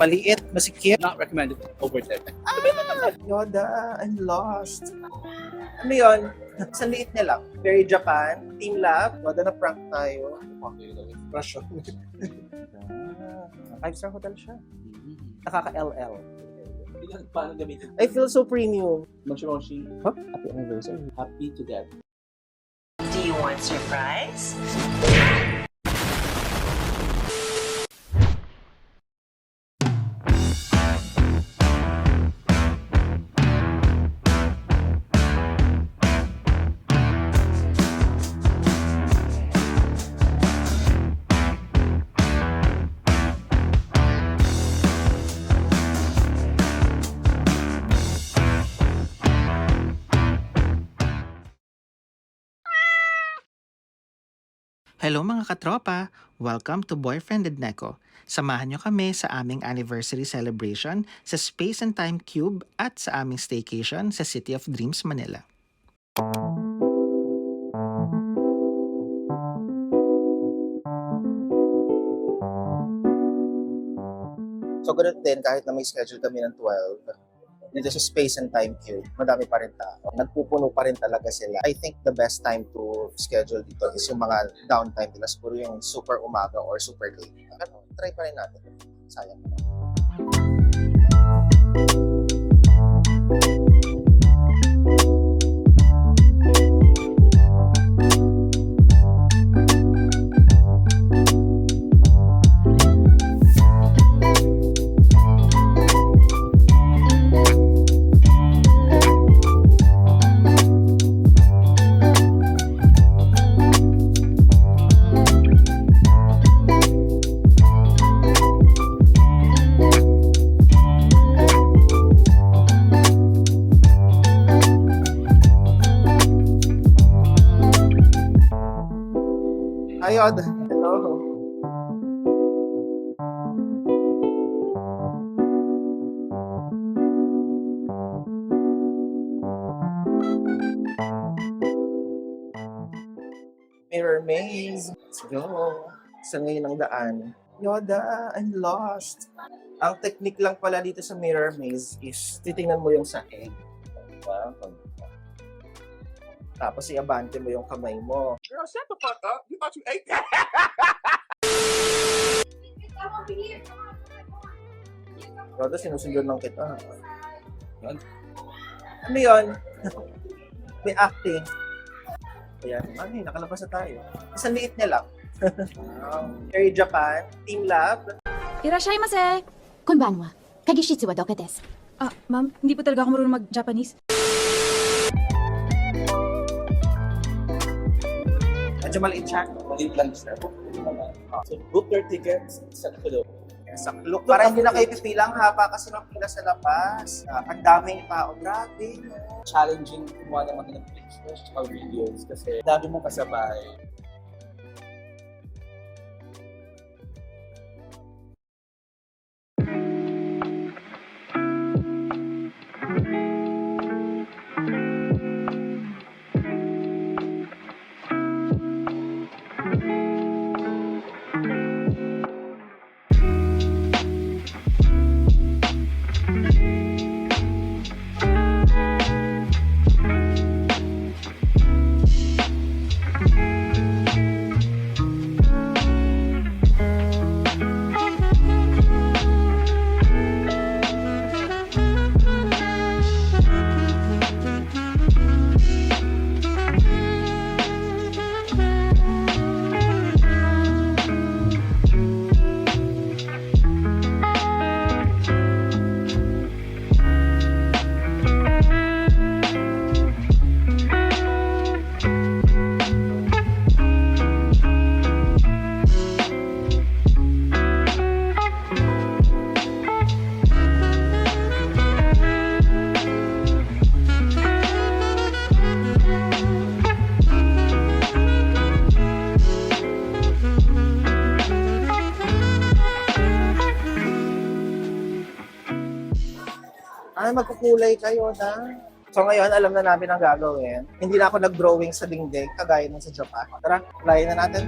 Maliit, masikip. Not recommended over there. Yoda, I'm lost. Ano yun? Sa liit niya lang. Very Japan, Team Lab. Yoda na prank tayo. Rush on. 5-star hotel siya. Nakaka-LL. Paano gamitin? I feel so premium. Moshi. Huh? Happy anniversary. Happy to get. Do you want surprise? Hello mga katropa! Welcome to Boyfriend and Neko. Samahan nyo kami sa aming anniversary celebration sa Space and Time Cube at sa aming staycation sa City of Dreams, Manila. So, ganun din, kahit na may schedule kami ng 12, dito sa Space and Time Cube, madami pa rin tao. Nagpupuno pa rin talaga sila. I think the best time to schedule dito is yung mga downtime nila. Siguro yung super umaga or super late. Ano, try pa rin natin. Sayang. Ayod. Hello. Mirror maze. Let's go. Sa ngayon ang daan. Yoda, I'm lost. Ang technique lang pala dito sa mirror maze is titingnan mo yung sahig. Diba? Tapos i-abante mo yung kamay mo. Girl, shut the fuck up. You thought you ate that? Yoda, sinusunod lang kita. Ano yun? May acting. Ayan. Ano yun? Nakalabas na tayo. Isang liit niya lang. Very Japan, Team Lab. いらっしゃいませ。こんばんは。鍵室はどこです? Ma'am, hindi po talaga ako marunong mag-Japanese. Medyo maliit siya. Maliit lang sir. So book your tickets sa Kulo. Sa look, para hindi na kayo pipilang haba kasi ng pila sa labas. Ang daming tao. Grabe. Challenging kumuha ng mga pictures or videos kasi dami mong kasabay. Ay, magkukulay kayo na. So ngayon, alam na namin ang gagawin. Hindi na ako nag-drawing sa dingding, kagaya ng sa Japan. Tara, applyin na natin.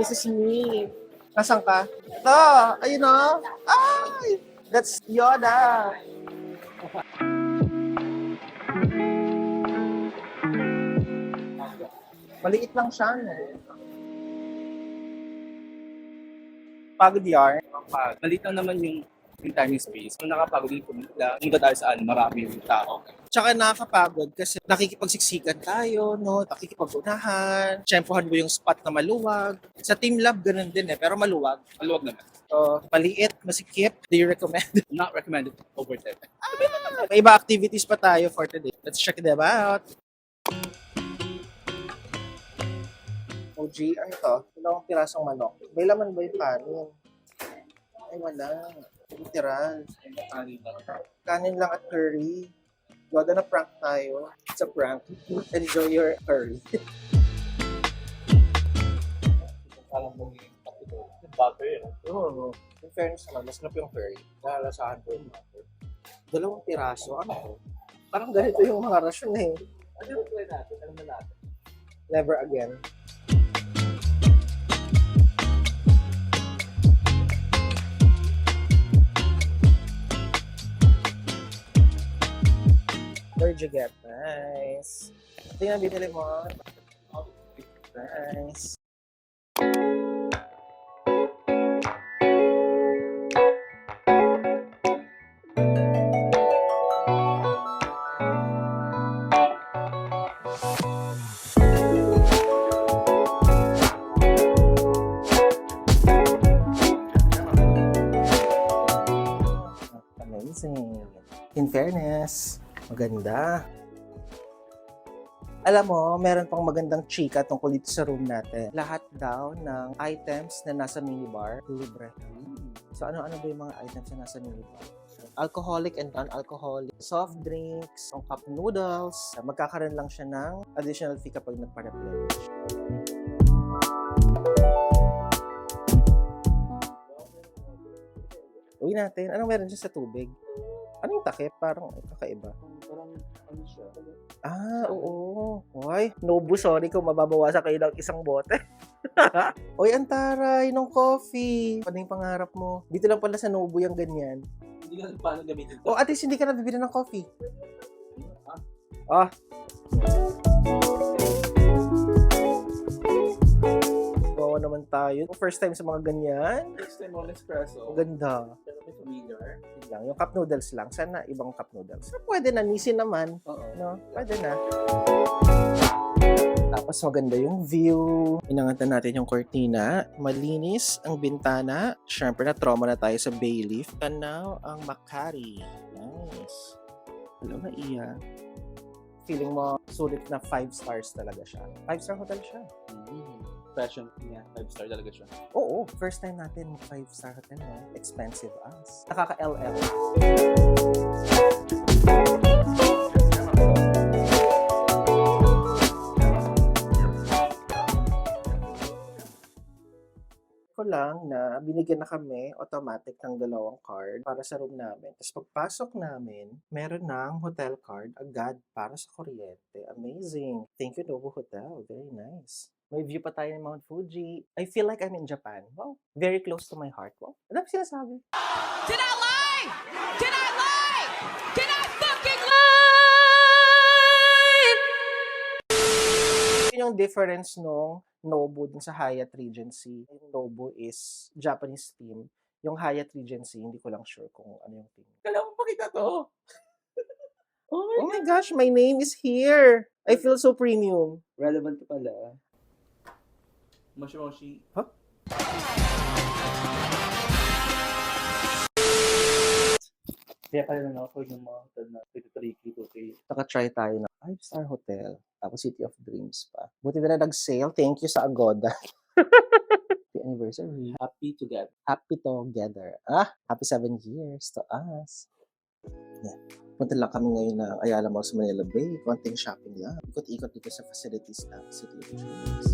This is me. Nasaan ka? Ito! Ayun o! Ay! That's Yoda! Maliit lang siya. No? Pagod yarn. Maliit lang naman yung time and space. Kung nakapagod yung pumunta tayo saan, marami yung tao. Tsaka nakakapagod kasi nakikipagsiksikan tayo, no? Nakikipag-unahan. Tsempohan mo yung spot na maluwag. Sa Team Lab, ganun din eh, pero maluwag. Maluwag naman. So, maliit, masikip. Do you recommend? Not recommended over time. May iba activities pa tayo for today. Let's check them out. OG, ano to? Dalawang pirasong manok. May laman ba yung kanin? Ay, wala. Literal. Kanin lang at curry. Wag na prank tayo. It's a prank. Enjoy your curry. Alam mo yung butter yun. Oo. In fairness naman, mas sarap yung curry. Nalalasahan ko yung butter. Dalawang piraso. Ano to? Parang ganito yung mga rasyon eh. Ano yung try natin? Alam na natin. Never again. Where'd you get? Nice. Ito yung binili mo. Nice. Amazing. In fairness, maganda. Alam mo, meron pang magandang chika tungkol dito sa room natin. Lahat daw ng items na nasa minibar, libre. So ano-ano ba yung mga items na nasa minibar? Alcoholic and non-alcoholic, soft drinks, ang cup noodles. Magkakaroon lang siya ng additional fee kapag nagpa-replenish. Uwi natin. Anong meron dyan sa tubig? Ano yung takip? Parang kakaiba. Parang ano siya? Oo. Hoy, Nobu, sorry kung mababawasan kayo ng isang bote. Oy, ang taray ng coffee. Ano yung pangarap mo? Dito lang pala sa Nobu yung ganyan. Hindi ka paano gamitin ito. O, at least hindi ka nabibili ng coffee. Ah. Oo naman tayo. First time sa mga ganyan. Next time mo espresso. Ang ganda. Pero may familiar. Yun lang. Yung cup noodles lang. Sana ibang cup noodles. Pwede na. Nisin naman. Oo. No? Pwede na. Tapos maganda yung view. Inangatan natin yung cortina. Malinis ang bintana. Siyempre na trauma na tayo sa Bayleaf. Tanaw ang Makati. Nice. Hello na iya. Feeling mo sulit na 5 stars talaga siya. 5-star hotel siya. Fashion niya. 5-star talaga siya. Oo, first time natin 5-star hotel no? Expensive as. Nakaka-LL. Ko lang na binigyan na kami automatic ng 2 card para sa room namin. Tapos pagpasok namin, meron ng hotel card agad para sa kuryente. Amazing. Thank you, Nobu Hotel. Very nice. May view pa tayo ng Mount Fuji. I feel like I'm in Japan. Wow. Very close to my heart. Wow. Ano ba sinasabi? Did I lie? Did I lie? Did I fucking lie? Yun yung difference nung Nobu dun sa Hyatt Regency. Yung Nobu is Japanese theme. Yung Hyatt Regency, hindi ko lang sure kung ano yung theme. Kailangan mo pakita to. Oh my gosh, my name is here. I feel so premium. Relevant ka pala. Moshi. Huh? Kaya kaya na ako yung mga hotel na 3K, 2K. Naka-try tayo na 5-star hotel. Tapos City of Dreams pa. Buti na nag-sale. Thank you sa Agoda. Happy anniversary. Happy together. Happy together. Happy 7 years to us. Yeah. Punta lang kami ngayon ng Ayala Mall sa Manila Bay. Konting shopping lang. Ikot-ikot dito sa facilities ng City of Dreams.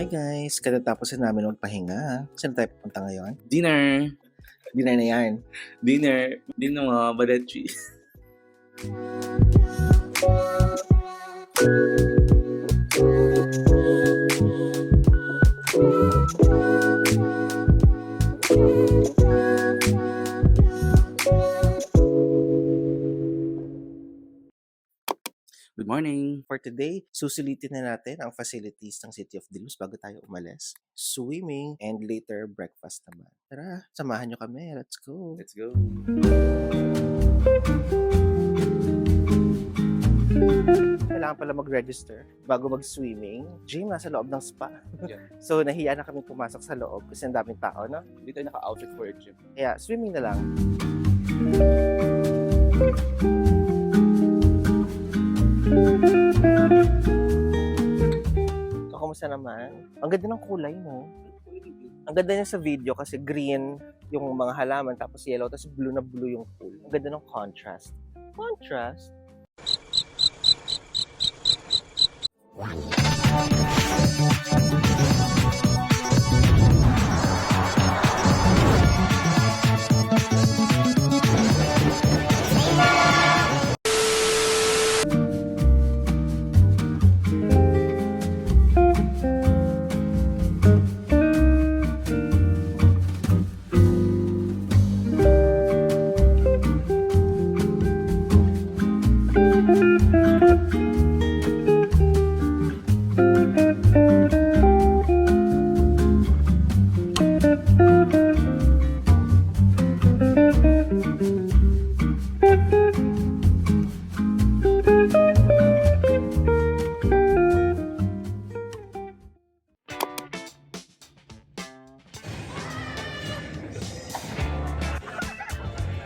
Hi guys! Katatapos na namin magpahinga. Saan tayo pupunta ngayon? Dinner. Dinner na yan. Dinner. Dinner mga baletri. Good morning. For today, susulitin na natin ang facilities ng City of Dreams bago tayo umalis. Swimming and later breakfast naman. Tara, samahan nyo kami. Let's go. Let's go. Kailangan pala mag-register bago mag-swimming. Gym, nasa loob ng spa. Yeah. So, nahiya na kami pumasok sa loob kasi ang daming tao, no? Hindi tayo naka-outfit for a gym. Kaya, swimming na lang. So, kamusta naman? Ang ganda ng kulay, no? Ang ganda niya sa video kasi green yung mga halaman, tapos yellow, tapos blue na blue yung pool. Ang ganda ng contrast. Contrast?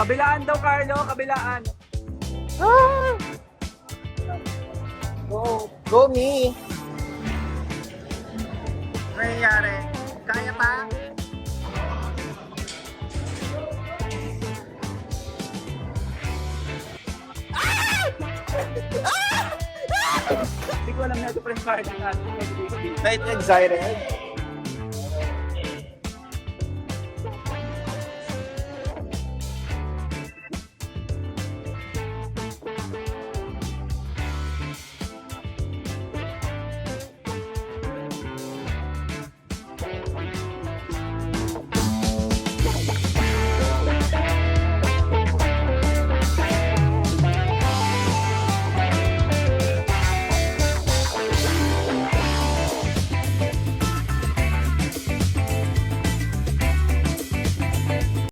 Kabilaan daw, Carlo. Kabilaan. Ah! Go! Go me! Ano nangyayari? Kaya pa? Hindi ko alam na ito pa rin Carlo. Night excited?